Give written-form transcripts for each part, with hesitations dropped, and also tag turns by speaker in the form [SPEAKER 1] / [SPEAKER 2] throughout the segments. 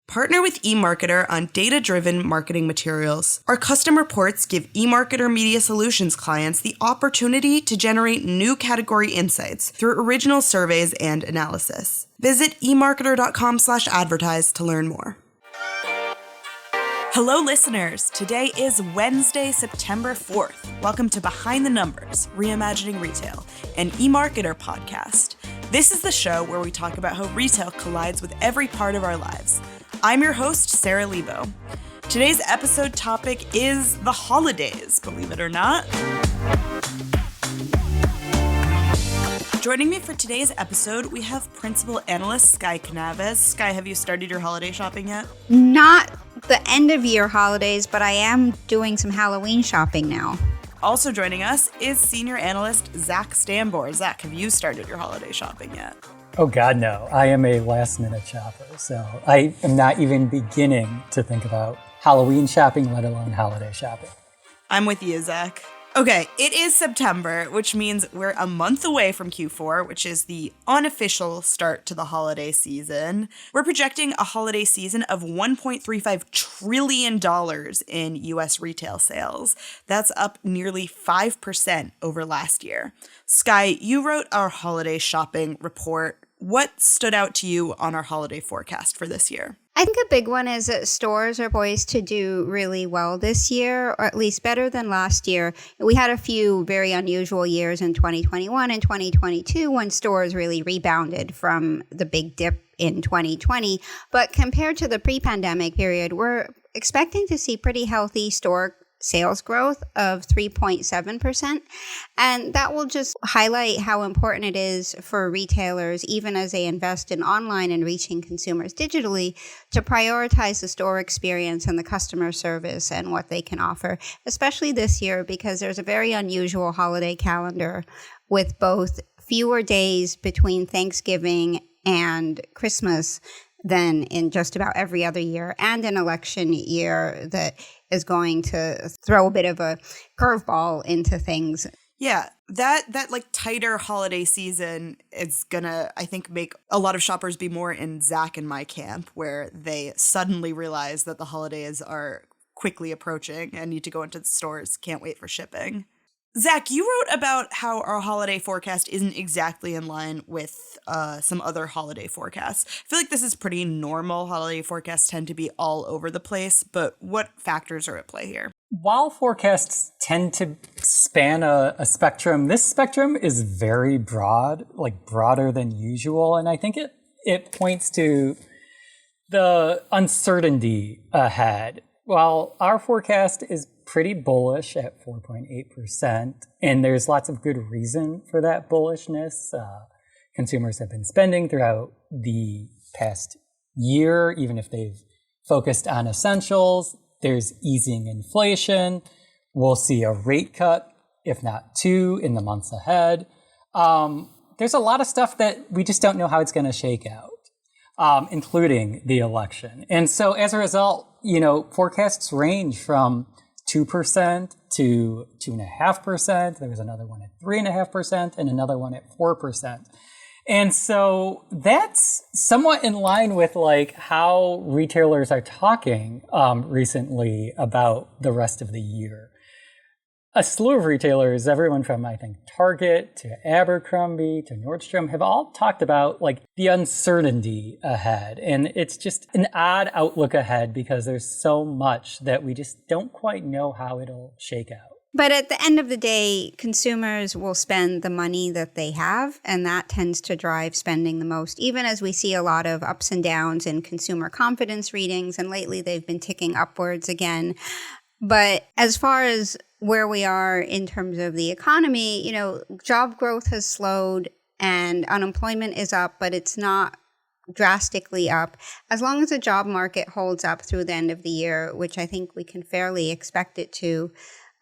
[SPEAKER 1] Partner with eMarketer on data-driven marketing materials. Our custom reports give eMarketer Media Solutions clients the opportunity to generate new category insights through original surveys and analysis. Visit emarketer.com/advertise to learn more. Hello, listeners. Today is Wednesday, September 4th. Welcome to Behind the Numbers, Reimagining Retail, an eMarketer podcast. This is the show where we talk about how retail collides with every part of our lives. I'm your host, Sara Lebow. Today's episode topic is the holidays, believe it or not. Joining me for today's episode, we have Principal Analyst Sky Canaves. Sky, have you started your holiday shopping yet?
[SPEAKER 2] Not the end of year holidays, but I am doing some Halloween shopping now.
[SPEAKER 1] Also joining us is Senior Analyst Zach Stambor. Zach, have you started your holiday shopping yet?
[SPEAKER 3] Oh, God, no. I am a last-minute shopper, so I am not even beginning to think about Halloween shopping, let alone holiday shopping.
[SPEAKER 1] I'm with you, Zach. Okay, it is September, which means we're a month away from Q4, which is the unofficial start to the holiday season. We're projecting a holiday season of $1.35 trillion in U.S. retail sales. That's up nearly 5% over last year. Sky, you wrote our holiday shopping report. What stood out to you on our holiday forecast for this year?
[SPEAKER 2] I think a big one is that stores are poised to do really well this year, or at least better than last year. We had a few very unusual years in 2021 and 2022 when stores really rebounded from the big dip in 2020. But compared to the pre-pandemic period, we're expecting to see pretty healthy store sales growth of 3.7%. And that will just highlight how important it is for retailers, even as they invest in online and reaching consumers digitally, to prioritize the store experience and the customer service and what they can offer, especially this year because there's a very unusual holiday calendar with both fewer days between Thanksgiving and Christmas than in just about every other year, and an election year that is going to throw a bit of a curveball into things.
[SPEAKER 1] Yeah, that like tighter holiday season is gonna, I think, make a lot of shoppers be more in Zach and my camp, where they suddenly realize that the holidays are quickly approaching and need to go into the stores. Can't wait for shipping. Zach, you wrote about how our holiday forecast isn't exactly in line with some other holiday forecasts. I feel like this is pretty normal. Holiday forecasts tend to be all over the place, but what factors are at play here?
[SPEAKER 3] While forecasts tend to span a spectrum, this spectrum is very broad, like broader than usual. And I think it points to the uncertainty ahead. While our forecast is pretty bullish at 4.8%, and there's lots of good reason for that bullishness. Consumers have been spending throughout the past year, even if they've focused on essentials. There's easing inflation. We'll see a rate cut, if not two, in the months ahead. There's a lot of stuff that we just don't know how it's going to shake out, including the election. And so as a result, forecasts range from 2% to 2.5%. There was another one at 3.5% and another one at 4%. And so that's somewhat in line with like how retailers are talking recently about the rest of the year. A slew of retailers, everyone from, I think, Target to Abercrombie to Nordstrom, have all talked about like the uncertainty ahead. And it's just an odd outlook ahead because there's so much that we just don't quite know how it'll shake out.
[SPEAKER 2] But at the end of the day, consumers will spend the money that they have, and that tends to drive spending the most, even as we see a lot of ups and downs in consumer confidence readings. And lately, they've been ticking upwards again. But as far as where we are in terms of the economy, job growth has slowed and unemployment is up, but it's not drastically up. As long as the job market holds up through the end of the year, which I think we can fairly expect it to,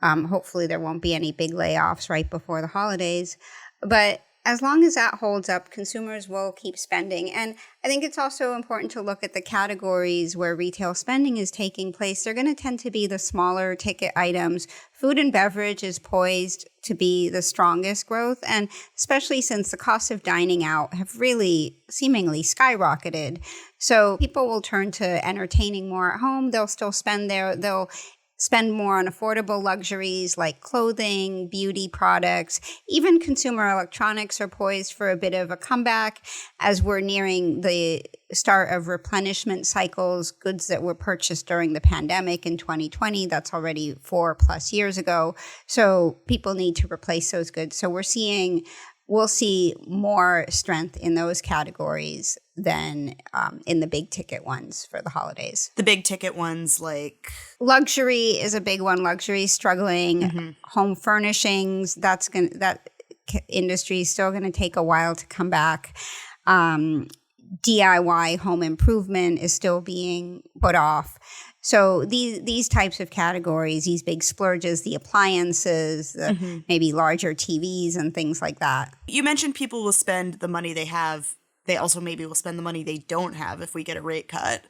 [SPEAKER 2] hopefully there won't be any big layoffs right before the holidays. But as long as that holds up, consumers will keep spending. And I think it's also important to look at the categories where retail spending is taking place. They're going to tend to be the smaller ticket items. Food and beverage is poised to be the strongest growth, and especially since the costs of dining out have really seemingly skyrocketed. So people will turn to entertaining more at home. They'll still spend there. They'll spend more on affordable luxuries like clothing, beauty products. Even consumer electronics are poised for a bit of a comeback as we're nearing the start of replenishment cycles, goods that were purchased during the pandemic in 2020. That's already 4+ years ago. So people need to replace those goods. So we'll see more strength in those categories than in the big ticket ones for the holidays.
[SPEAKER 1] The big ticket ones like
[SPEAKER 2] luxury is a big one. Luxury is struggling. Home furnishings, that industry is still going to take a while to come back. DIY home improvement is still being put off. So these types of categories, these big splurges, the appliances, maybe larger TVs and things like that.
[SPEAKER 1] You mentioned people will spend the money they have. They also maybe will spend the money they don't have if we get a rate cut,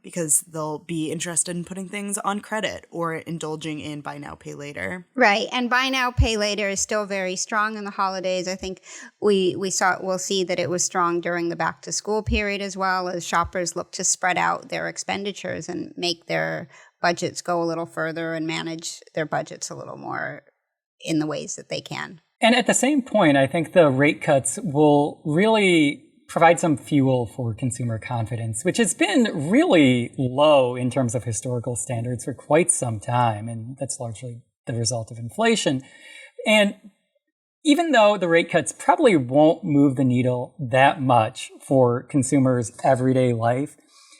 [SPEAKER 1] because they'll be interested in putting things on credit or indulging in buy now, pay later.
[SPEAKER 2] Right. And buy now, pay later is still very strong in the holidays. I think we'll see that it was strong during the back to school period as well, as shoppers look to spread out their expenditures and make their budgets go a little further and manage their budgets a little more in the ways that they can.
[SPEAKER 3] And at the same point, I think the rate cuts will really provide some fuel for consumer confidence, which has been really low in terms of historical standards for quite some time. And that's largely the result of inflation. And even though the rate cuts probably won't move the needle that much for consumers' everyday life,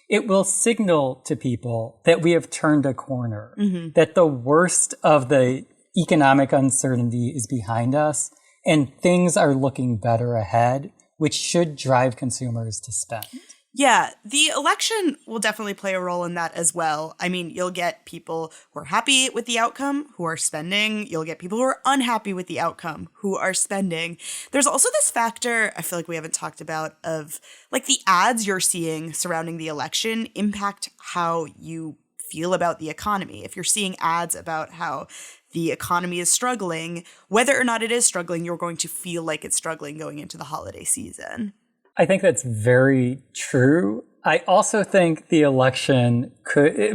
[SPEAKER 3] it will signal to people that we have turned a corner, that the worst of the economic uncertainty is behind us and things are looking better ahead, which should drive consumers to spend.
[SPEAKER 1] Yeah, the election will definitely play a role in that as well. I mean, you'll get people who are happy with the outcome who are spending. You'll get people who are unhappy with the outcome who are spending. There's also this factor I feel like we haven't talked about of like the ads you're seeing surrounding the election impact how you feel about the economy. If you're seeing ads about how the economy is struggling, whether or not it is struggling, you're going to feel like it's struggling going into the holiday season.
[SPEAKER 3] I think that's very true. I also think the election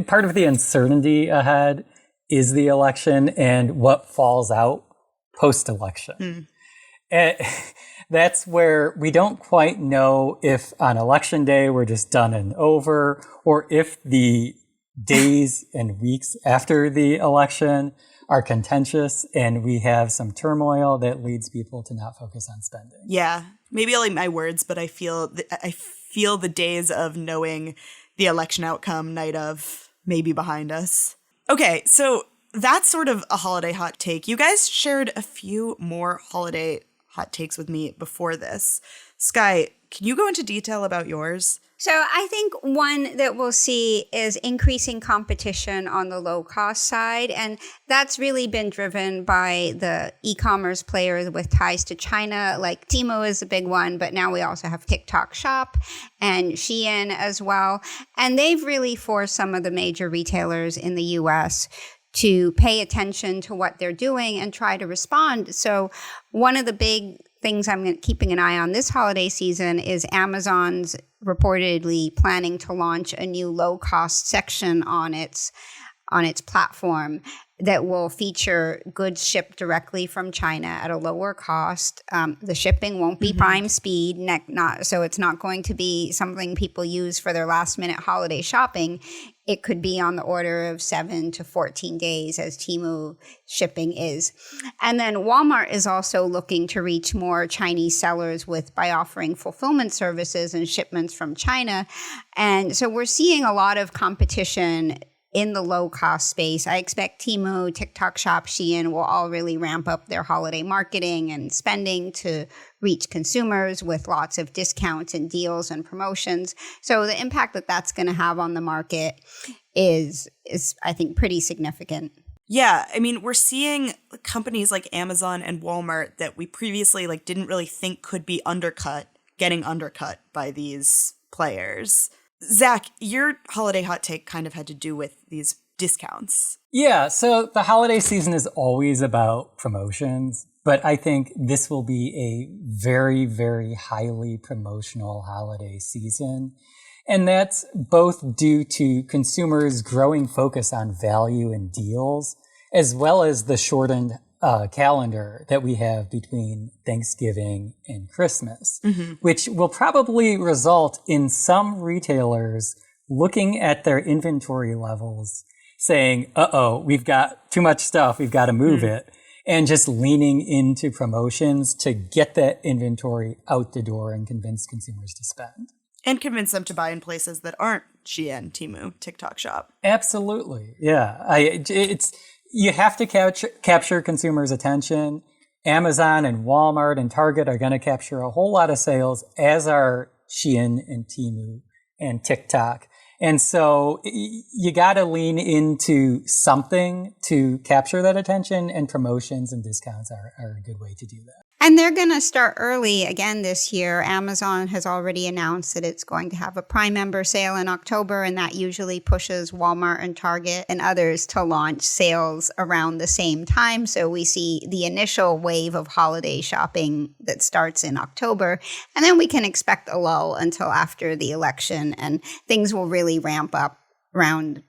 [SPEAKER 3] part of the uncertainty ahead is the election and what falls out post-election. And that's where we don't quite know if on election day we're just done and over, or if the days and weeks after the election are contentious and we have some turmoil that leads people to not focus on spending.
[SPEAKER 1] Yeah, maybe I'll eat my words, but I feel the days of knowing the election outcome night of maybe behind us. Okay, so that's sort of a holiday hot take. You guys shared a few more holiday hot takes with me before this. Sky, can you go into detail about yours?
[SPEAKER 2] So I think one that we'll see is increasing competition on the low cost side. And that's really been driven by the e-commerce players with ties to China, like Temu is a big one, but now we also have TikTok Shop and Shein as well. And they've really forced some of the major retailers in the US to pay attention to what they're doing and try to respond. So one of the big things I'm keeping an eye on this holiday season is Amazon's reportedly planning to launch a new low-cost section on its platform that will feature goods shipped directly from China at a lower cost. The shipping won't be prime speed, so it's not going to be something people use for their last-minute holiday shopping. It could be on the order of 7 to 14 days, as Temu shipping is. And then Walmart is also looking to reach more Chinese sellers by offering fulfillment services and shipments from China. And so we're seeing a lot of competition in the low-cost space. I expect Temu, TikTok Shop, Shein will all really ramp up their holiday marketing and spending to reach consumers with lots of discounts and deals and promotions. So the impact that that's going to have on the market is I think, pretty significant.
[SPEAKER 1] Yeah, I mean, we're seeing companies like Amazon and Walmart that we previously didn't really think could be undercut, getting undercut by these players. Zach, your holiday hot take kind of had to do with these discounts.
[SPEAKER 3] Yeah, so the holiday season is always about promotions, but I think this will be a very, very highly promotional holiday season. And that's both due to consumers' growing focus on value and deals, as well as the shortened calendar that we have between Thanksgiving and Christmas, which will probably result in some retailers looking at their inventory levels saying, uh-oh, we've got too much stuff, we've got to move it, and just leaning into promotions to get that inventory out the door and convince consumers to spend.
[SPEAKER 1] And convince them to buy in places that aren't Shein, Temu, TikTok Shop.
[SPEAKER 3] Absolutely. Yeah. You have to capture consumers' attention. Amazon and Walmart and Target are going to capture a whole lot of sales, as are Shein and Temu and TikTok. And so you got to lean into something to capture that attention, and promotions and discounts are a good way to do that.
[SPEAKER 2] And they're going to start early again this year. Amazon has already announced that it's going to have a Prime member sale in October, and that usually pushes Walmart and Target and others to launch sales around the same time. So we see the initial wave of holiday shopping that starts in October, and then we can expect a lull until after the election, and things will really ramp up around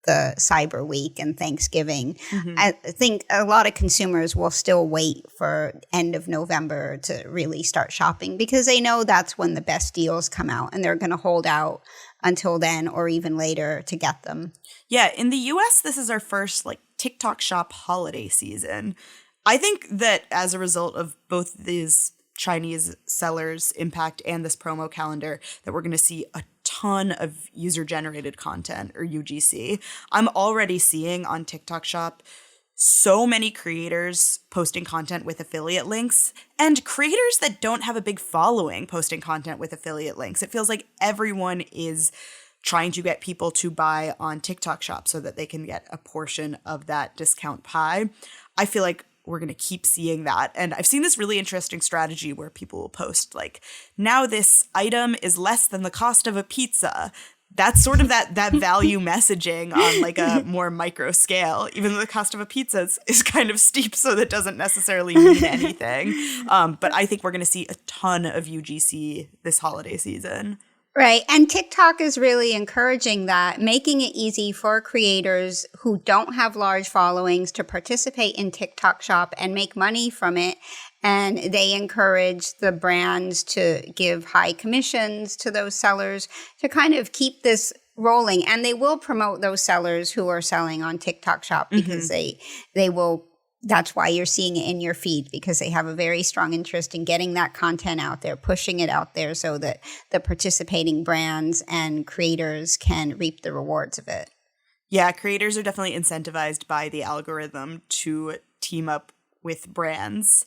[SPEAKER 2] the Cyber Week and Thanksgiving. I think a lot of consumers will still wait for end of November to really start shopping, because they know that's when the best deals come out, and they're going to hold out until then or even later to get them.
[SPEAKER 1] Yeah, in the US, this is our first TikTok Shop holiday season. I think that as a result of both these Chinese sellers' impact and this promo calendar, that we're going to see a ton of user-generated content, or UGC. I'm already seeing on TikTok Shop so many creators posting content with affiliate links, and creators that don't have a big following posting content with affiliate links. It feels like everyone is trying to get people to buy on TikTok Shop so that they can get a portion of that discount pie. I feel like we're going to keep seeing that. And I've seen this really interesting strategy where people will post now this item is less than the cost of a pizza. That's sort of that value messaging on a more micro scale, even though the cost of a pizza is kind of steep, so that doesn't necessarily mean anything. But I think we're going to see a ton of UGC this holiday season.
[SPEAKER 2] Right. And TikTok is really encouraging that, making it easy for creators who don't have large followings to participate in TikTok Shop and make money from it. And they encourage the brands to give high commissions to those sellers to kind of keep this rolling. And they will promote those sellers who are selling on TikTok Shop, because they will. That's why you're seeing it in your feed, because they have a very strong interest in getting that content out there, pushing it out there so that the participating brands and creators can reap the rewards of it.
[SPEAKER 1] Yeah, creators are definitely incentivized by the algorithm to team up with brands.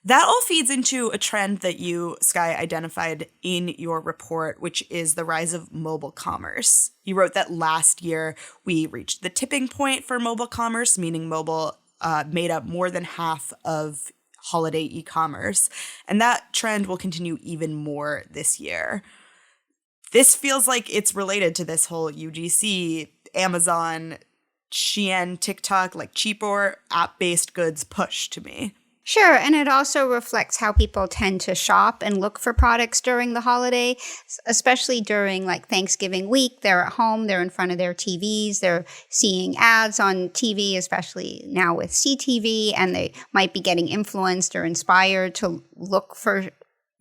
[SPEAKER 1] That all feeds into a trend that you, Skye, identified in your report, which is the rise of mobile commerce. You wrote that last year we reached the tipping point for mobile commerce, meaning mobile made up more than half of holiday e-commerce. And that trend will continue even more this year. This feels like it's related to this whole UGC, Amazon, Shein, TikTok, cheaper app-based goods push to me.
[SPEAKER 2] Sure, and it also reflects how people tend to shop and look for products during the holiday, especially during Thanksgiving week. They're at home, they're in front of their TVs, they're seeing ads on TV, especially now with CTV, and they might be getting influenced or inspired to look for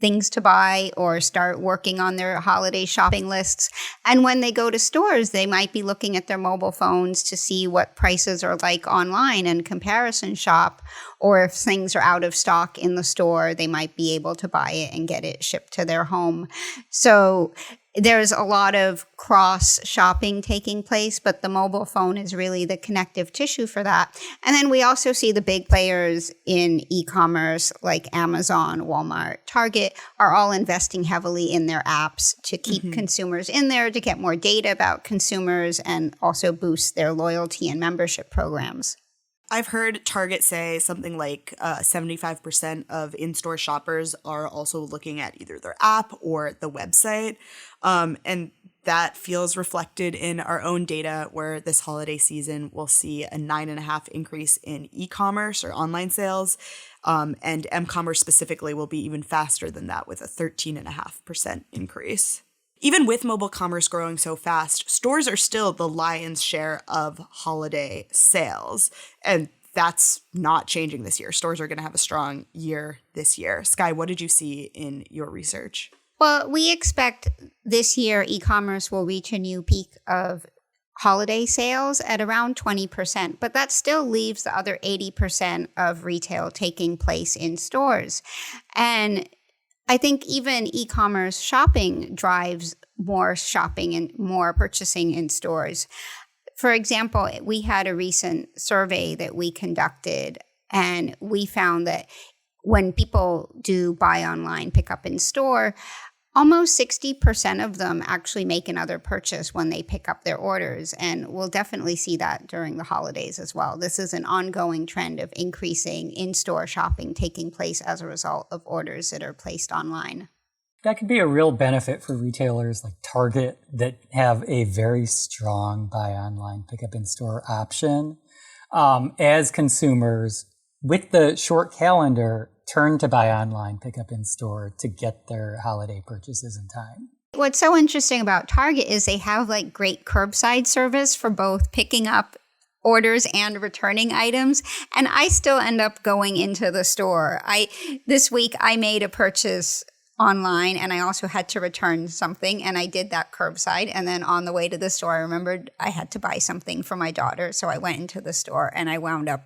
[SPEAKER 2] things to buy or start working on their holiday shopping lists. And when they go to stores, they might be looking at their mobile phones to see what prices are like online and comparison shop. Or if things are out of stock in the store, they might be able to buy it and get it shipped to their home. So there's a lot of cross shopping taking place, but the mobile phone is really the connective tissue for that. And then we also see the big players in e-commerce like Amazon, Walmart, Target are all investing heavily in their apps to keep consumers in there, to get more data about consumers, and also boost their loyalty and membership programs.
[SPEAKER 1] I've heard Target say something like 75% of in-store shoppers are also looking at either their app or the website. And that feels reflected in our own data, where this holiday season we'll see a 9.5% increase in e-commerce or online sales. And m-commerce specifically will be even faster than that, with a 13.5% increase. Even with mobile commerce growing so fast, stores are still the lion's share of holiday sales. And that's not changing this year. Stores are going to have a strong year this year. Skye, what did you see in your research?
[SPEAKER 2] Well, we expect this year e-commerce will reach a new peak of holiday sales at around 20%, but that still leaves the other 80% of retail taking place in stores. And I think even e-commerce shopping drives more shopping and more purchasing in stores. For example, we had a recent survey that we conducted, and we found that when people do buy online, pick up in store, almost 60% of them actually make another purchase when they pick up their orders. And we'll definitely see that during the holidays as well. This is an ongoing trend of increasing in-store shopping taking place as a result of orders that are placed online.
[SPEAKER 3] That could be a real benefit for retailers like Target that have a very strong buy online, pick up in store option. As consumers, with the short calendar, turn to buy online, pick up in store to get their holiday purchases in time.
[SPEAKER 2] What's so interesting about Target is they have like great curbside service for both picking up orders and returning items. And I still end up going into the store. This week I made a purchase online, and I also had to return something, and I did that curbside. And then on the way to the store, I remembered I had to buy something for my daughter. So I went into the store and I wound up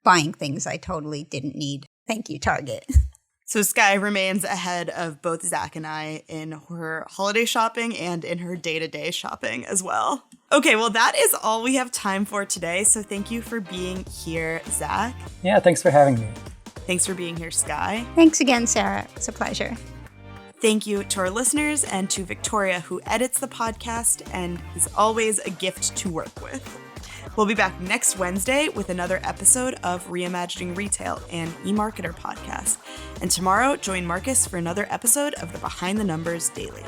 [SPEAKER 2] buying things I totally didn't need. Thank you, Target.
[SPEAKER 1] So Skye remains ahead of both Zach and I in her holiday shopping and in her day-to-day shopping as well. Okay, well, that is all we have time for today. So thank you for being here, Zach.
[SPEAKER 3] Yeah, thanks for having me.
[SPEAKER 1] Thanks for being here, Skye.
[SPEAKER 2] Thanks again, Sarah. It's a pleasure.
[SPEAKER 1] Thank you to our listeners and to Victoria, who edits the podcast and is always a gift to work with. We'll be back next Wednesday with another episode of Reimagining Retail, an eMarketer podcast. And tomorrow, join Marcus for another episode of the Behind the Numbers Daily.